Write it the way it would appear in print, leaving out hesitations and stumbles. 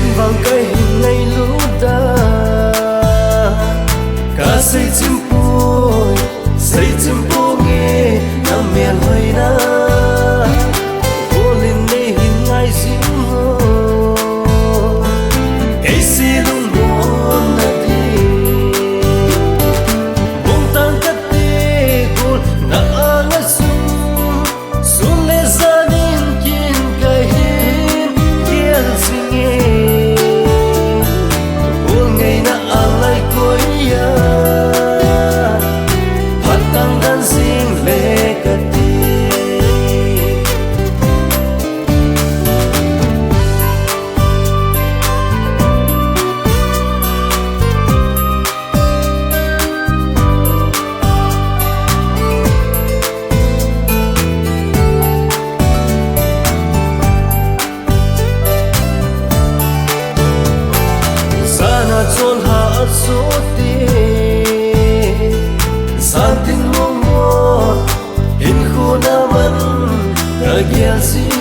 trên vàng cây hình ngày lũ đá cả xây chim bùi nghe nằm miền hơi na vô lên đây hình ngày dính ngô cây xì luôn buồn đã đi bông tan cắt đi buồn na ngất xuống lê ra đến kiên cây hin kia xin nghe buồn ngày na lại cuối chôn hạ số tiền san tin mong mò in khu na man cả gia